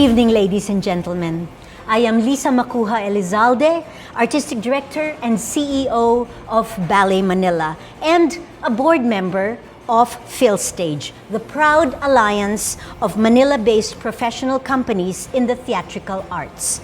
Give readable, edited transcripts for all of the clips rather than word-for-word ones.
evening, ladies and gentlemen. I am Macuja Elizalde, Artistic Director and CEO of Ballet Manila, and a board member of Philstage, the proud alliance of Manila-based professional companies in the theatrical arts.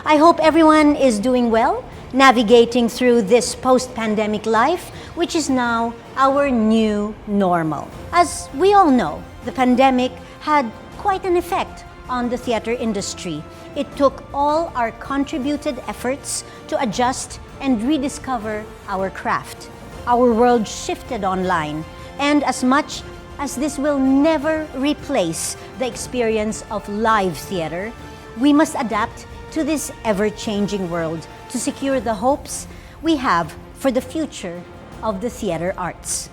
I hope everyone is doing well, navigating through this post-pandemic life, which is now our new normal. As we all know, the pandemic had quite an effect on the theater industry. It took all our contributed efforts to adjust and rediscover our craft. Our world shifted online, and as much as this will never replace the experience of live theater, we must adapt to this ever-changing world to secure the hopes we have for the future of the theater arts.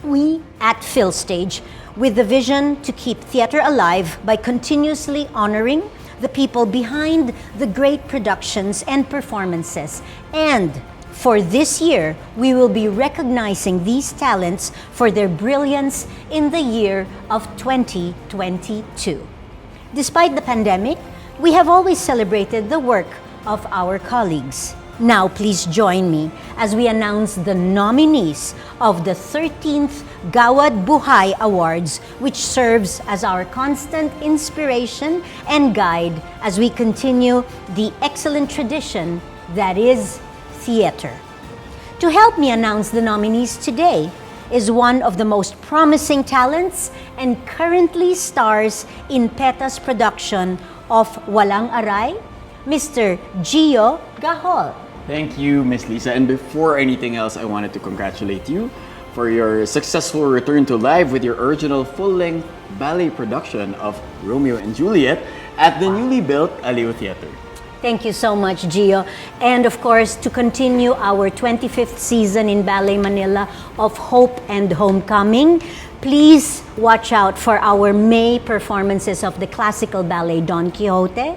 We at Philstage, with the vision to keep theater alive by continuously honoring the people behind the great productions and performances. And for this year, we will be recognizing these talents for their brilliance in the year of 2022. Despite the pandemic, we have always celebrated the work of our colleagues. Now, please join me as we announce the nominees of the 13th Gawad Buhay Awards, which serves as our constant inspiration and guide as we continue the excellent tradition that is theater. To help me announce the nominees today is one of the most promising talents and currently stars in PETA's production of Walang Aray, Mr. Gio Gahol. Thank you, Miss Lisa. And before anything else, I wanted to congratulate you for your successful return to live with your original full-length ballet production of Romeo and Juliet at the newly built Aleo Theater. Thank you so much, Gio. And of course, to continue our 25th season in Ballet Manila of Hope and Homecoming, please watch out for our May performances of the classical ballet Don Quixote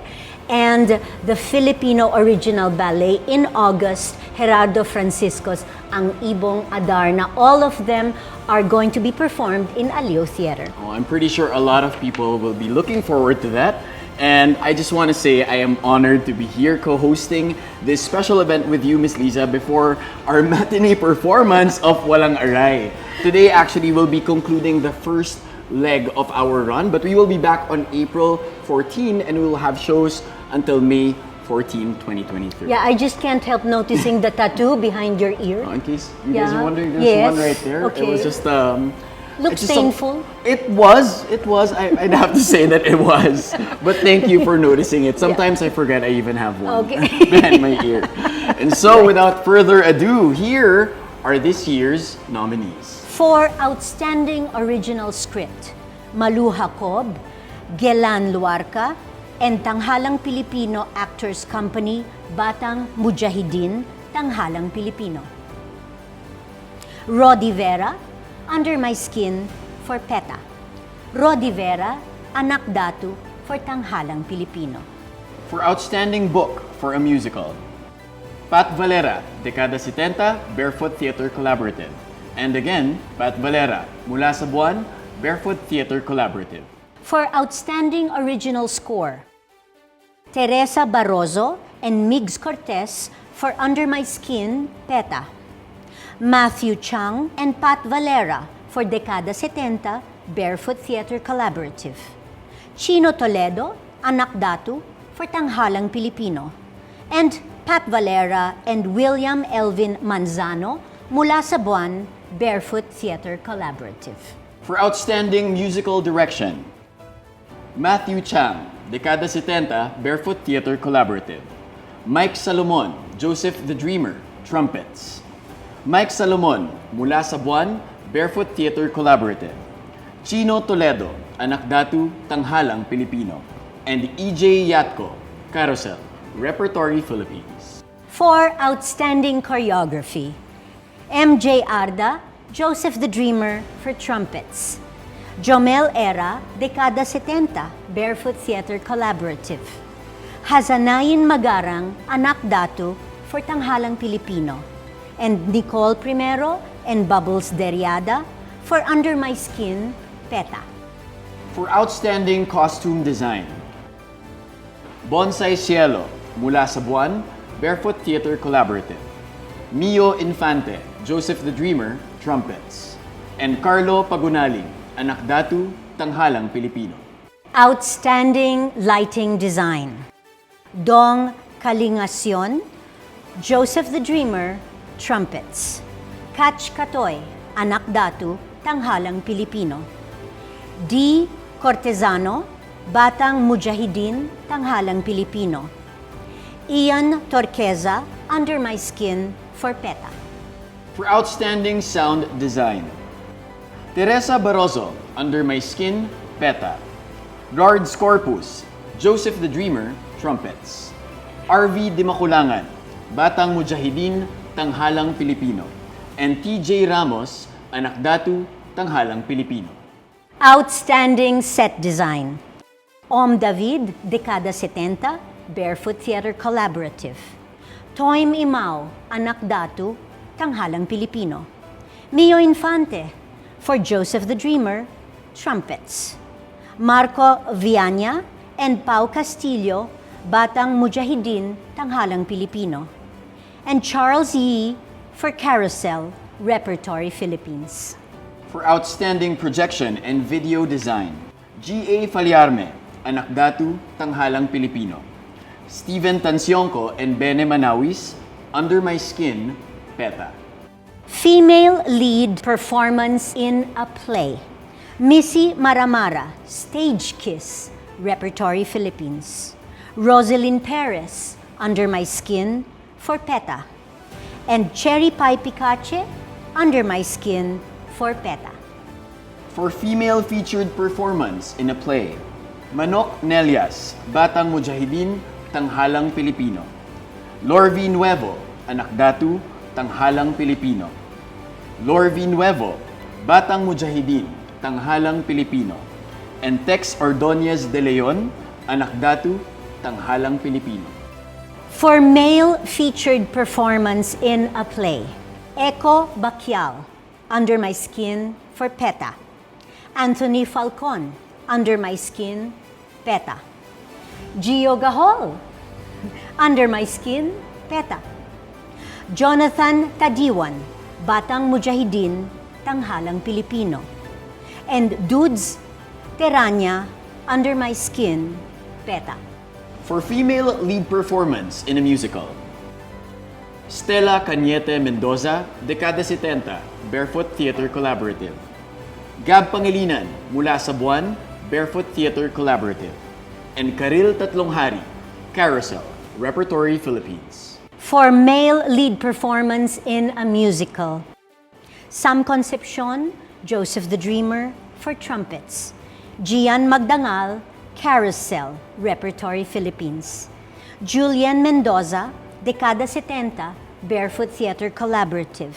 and the Filipino original ballet in August, Gerardo Francisco's Ang Ibong Adarna. All of them are going to be performed in Aleo Theater. Oh, I'm pretty sure a lot of people will be looking forward to that. And I just want to say I am honored to be here co-hosting this special event with you, Miss Lisa, before our matinee performance of Walang Aray. Today actually will be concluding the first leg of our run, but we will be back on April 14 and we will have shows until May 14, 2023. Yeah, I just can't help noticing the tattoo behind your ear. In case you guys are wondering, there's one right there. Okay. It was just looks painful. It was. I'd have to say that it was. But thank you for noticing it. Sometimes I forget I even have one behind my ear. And so, without further ado, here are this year's nominees. For Outstanding Original Script, Maluha Cob, Gelan Luarca, and Tanghalang Pilipino Actors Company, Batang Mujahidin, Tanghalang Pilipino. Rodi Vera, Under My Skin for PETA. Rodi Vera, Anak Datu for Tanghalang Pilipino. For Outstanding Book for a Musical, Pat Valera, Dekada 70, Barefoot Theater Collaborative. And again, Pat Valera, Mula sa Buwan, Barefoot Theater Collaborative. For Outstanding Original Score, Teresa Barroso and Migs Cortez for Under My Skin, PETA. Matthew Chang and Pat Valera for Dekada 70, Barefoot Theater Collaborative. Chino Toledo, Anak Datu for Tanghalang Pilipino. And Pat Valera and William Elvin Manzano, Mula sa Buwan, Barefoot Theater Collaborative. For Outstanding Musical Direction, Matthew Chang, Dekada 70, Barefoot Theater Collaborative. Mike Salomon, Joseph the Dreamer, Trumpets. Mike Salomon, Mula sa Buwan, Barefoot Theater Collaborative. Chino Toledo, Anak Datu, Tanghalang Pilipino. And EJ Yatko, Carousel, Repertory Philippines. For Outstanding Choreography, MJ Arda, Joseph the Dreamer for Trumpets. Jomel Era, Dekada 70, Barefoot Theater Collaborative. Hazanayin Magarang, Anak Datu for Tanghalang Pilipino. And Nicole Primero and Bubbles Deriada for Under My Skin, PETA. For Outstanding Costume Design, Bonsai Cielo, Mula sa Buwan, Barefoot Theater Collaborative. Mio Infante, Joseph the Dreamer, trumpets. And Carlo Pagunaling, Anak Datu, Tanghalang Pilipino. Outstanding lighting design. Dong Kalingasyon, Joseph the Dreamer, trumpets. Catch Katoy, Anak Datu, Tanghalang Pilipino. D. Cortezano, Batang Mujahidin, Tanghalang Pilipino. Ian Torqueza, Under My Skin, for PETA. For outstanding sound design. Teresa Barroso, Under My Skin, PETA. Guards Corpus, Joseph the Dreamer, trumpets. RV Dimakulangan, Batang Mujahidin, Tanghalang Pilipino. And TJ Ramos, Anak Datu, Tanghalang Pilipino. Outstanding set design. Om David, Dekada 70, Barefoot Theater Collaborative. Toym Imao, Anak Datu, Tanghalang Pilipino. Mio Infante, for Joseph the Dreamer, trumpets. Marco Viana and Pau Castillo, Batang Mujahidin, Tanghalang Pilipino. And Charles Yee for Carousel, Repertory Philippines. For outstanding projection and video design. G.A. Faliarme, Anak Datu, Tanghalang Pilipino. Steven Tansionco and Bene Manawis, Under My Skin, PETA. Female lead performance in a play. Missy Maramara, Stage Kiss, Repertory Philippines. Rosalyn Perez, Under My Skin, for PETA. And Cherry Pie Picache, Under My Skin, for PETA. For female featured performance in a play. Manok Nelias, Batang Mujahidin, Tanghalang Pilipino. Lorvi Nuevo, Anak Datu, Tanghalang Pilipino. Lorvi Nuevo, Batang Mujahidin, Tanghalang Pilipino. And Tex Ordonez de Leon, Anak Datu, Tanghalang Pilipino. For male featured performance in a play. Echo Bakyal, Under My Skin, for PETA. Anthony Falcon, Under My Skin, PETA. Gio Gahol, Under My Skin, PETA. Jonathan Tadiwan, Batang Mujahidin, Tanghalang Pilipino. And Dudes Teranya, Under My Skin, PETA. For female lead performance in a musical. Stella Cañete Mendoza, Dekada 70, Barefoot Theater Collaborative. Gab Pangilinan, Mula sa Buwan, Barefoot Theater Collaborative. And Karil Tatlonghari, Carousel, Repertory Philippines. For male lead performance in a musical. Sam Concepcion, Joseph the Dreamer, for trumpets. Gian Magdangal, Carousel, Repertory Philippines. Julian Mendoza, Dekada 70, Barefoot Theater Collaborative.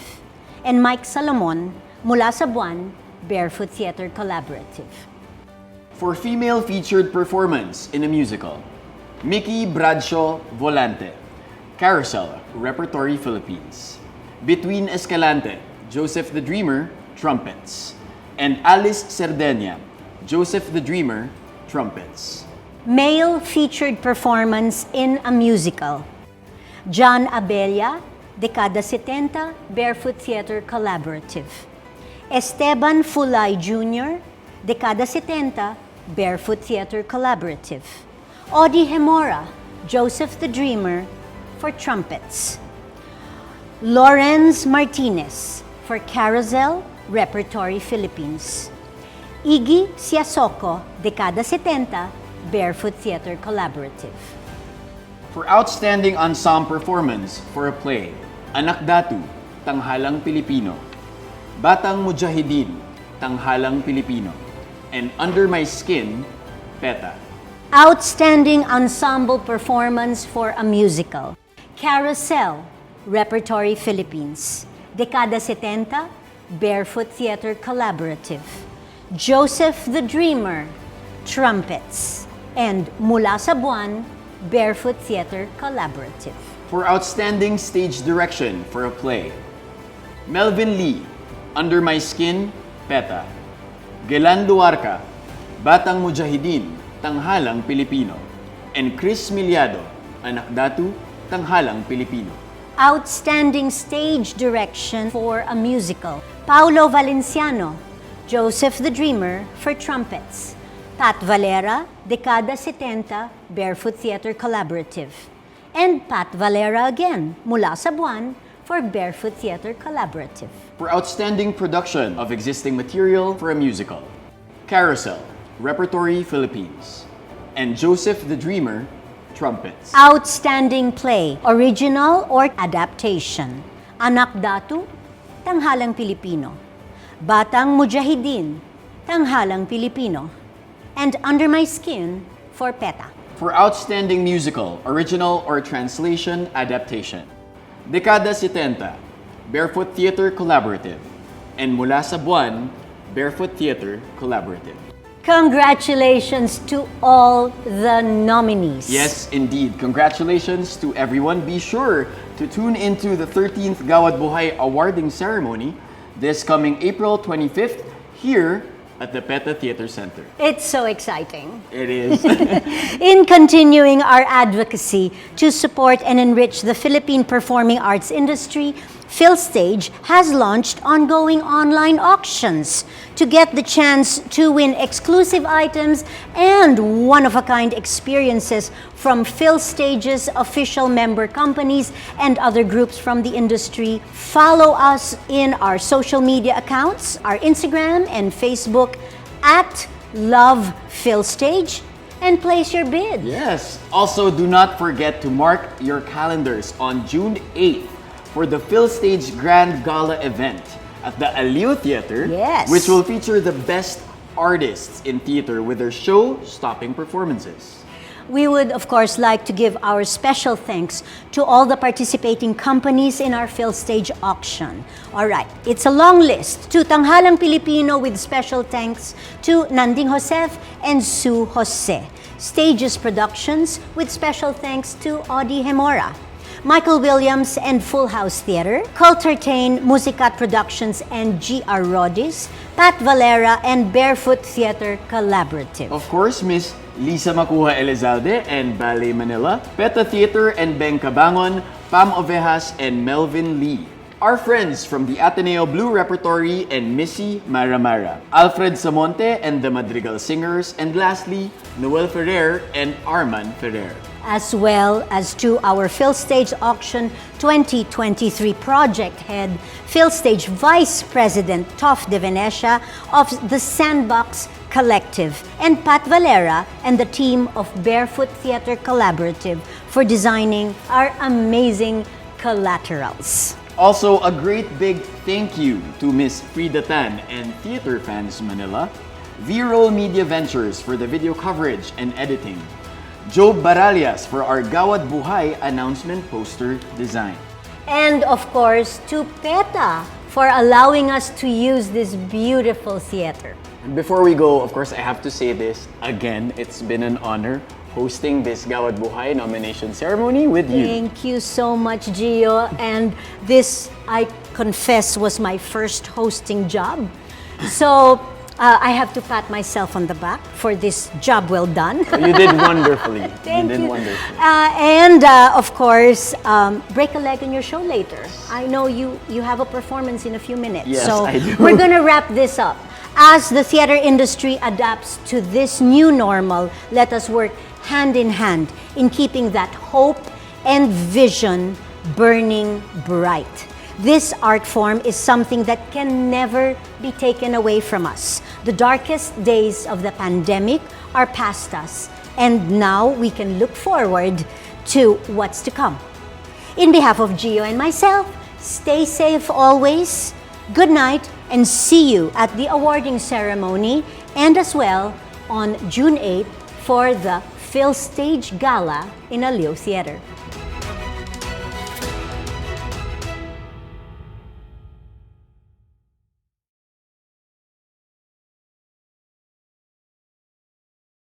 And Mike Salomon, Mula sa Buwan, Barefoot Theater Collaborative. For female featured performance in a musical. Mickey Bradshaw Volante, Carousel, Repertory Philippines. Between Escalante, Joseph the Dreamer, trumpets. And Alice Cerdenia, Joseph the Dreamer, trumpets. Male featured performance in a musical. John Abella, Dekada 70, Barefoot Theater Collaborative. Esteban Fulay Jr., Dekada 70, Barefoot Theater Collaborative. Audie Hemora, Joseph the Dreamer, for trumpets. Lorenz Martinez, for Carousel, Repertory Philippines. Iggy Siasoko, Dekada 70, Barefoot Theater Collaborative. For outstanding ensemble performance for a play, Anak Datu, Tanghalang Pilipino. Batang Mujahidin, Tanghalang Pilipino. And Under My Skin, PETA. Outstanding ensemble performance for a musical. Carousel, Repertory Philippines. Dekada 70, Barefoot Theater Collaborative. Joseph the Dreamer, trumpets. And Mula sa Buwan, Barefoot Theater Collaborative. For outstanding stage direction for a play, Melvin Lee, Under My Skin, PETA. Gelan Luarca, Batang Mujahidin, Tanghalang Pilipino. and Chris Miliado, Anak Datu, Tanghalang Pilipino. Outstanding stage direction for a musical, Paulo Valenciano, Joseph the Dreamer for trumpets, Pat Valera, Dekada 70, Barefoot Theater Collaborative, and Pat Valera again, Mula sa Buwan, for Barefoot Theater Collaborative. For outstanding production of existing material for a musical, Carousel, Repertory Philippines, and Joseph the Dreamer, trumpets. Outstanding play, original or adaptation, Anak Datu, Tanghalang Pilipino, Batang Mujahideen, Tanghalang Pilipino, and Under My Skin for PETA. For outstanding musical, original or translation adaptation, Dekada 70, Barefoot Theater Collaborative, and Mula sa Buwan, Barefoot Theater Collaborative. Congratulations to all the nominees. Yes, indeed. Congratulations to everyone. Be sure to tune into the 13th Gawad Buhay awarding ceremony this coming April 25th here at the PETA Theater Center. It's so exciting. It is. In continuing our advocacy to support and enrich the Philippine performing arts industry, Philstage has launched ongoing online auctions to get the chance to win exclusive items and one-of-a-kind experiences from Philstage's official member companies and other groups from the industry. Follow us in our social media accounts, our Instagram and Facebook at Love Philstage, and place your bid. Yes. Also, do not forget to mark your calendars on June 8th for the Philstage Grand Gala event at the Aliw Theater, Yes. which will feature the best artists in theater with their show-stopping performances. We would, of course, like to give our special thanks to all the participating companies in our Philstage auction. All right, it's a long list. To Tanghalang Pilipino with special thanks to Nanding Josef and Sue Jose. Stages Productions with special thanks to Audie Hemora. Michael Williams and Full House Theater, Cultertain Musicat Productions and G.R. Rodis, Pat Valera and Barefoot Theater Collaborative. Of course, Miss Lisa Macuja Elizalde and Ballet Manila, PETA Theater and Ben Cabangon, Pam Ovejas and Melvin Lee. Our friends from the Ateneo Blue Repertory and Missy Maramara, Alfred Samonte and the Madrigal Singers, and lastly, Noel Ferrer and Arman Ferrer. As well as to our Philstage Auction 2023 project head, Philstage Vice President Toff De Venecia of the Sandbox Collective, and Pat Valera and the team of Barefoot Theater Collaborative for designing our amazing collaterals. Also, a great big thank you to Miss Frida Tan and Theater Fans Manila, V-Roll Media Ventures for the video coverage and editing, Joe Baralias for our Gawad Buhay announcement poster design. And of course, to PETA for allowing us to use this beautiful theater. Before we go, of course, I have to say this again. It's been an honor hosting this Gawad Buhay nomination ceremony with you. Thank you so much, Gio. And this, I confess, was my first hosting job. So I have to pat myself on the back for this job well done. You did wonderfully. Thank you. did wonderfully. And of course, break a leg in your show later. I know you have a performance in a few minutes. Yes, so I do. We're gonna wrap this up. As the theater industry adapts to this new normal, let us work hand in hand in keeping that hope and vision burning bright. This art form is something that can never be taken away from us. The darkest days of the pandemic are past us, and now we can look forward to what's to come. In behalf of Gio and myself, stay safe always, good night, and see you at the awarding ceremony and as well on June 8th for the Philstage Gala in Aliw Theater.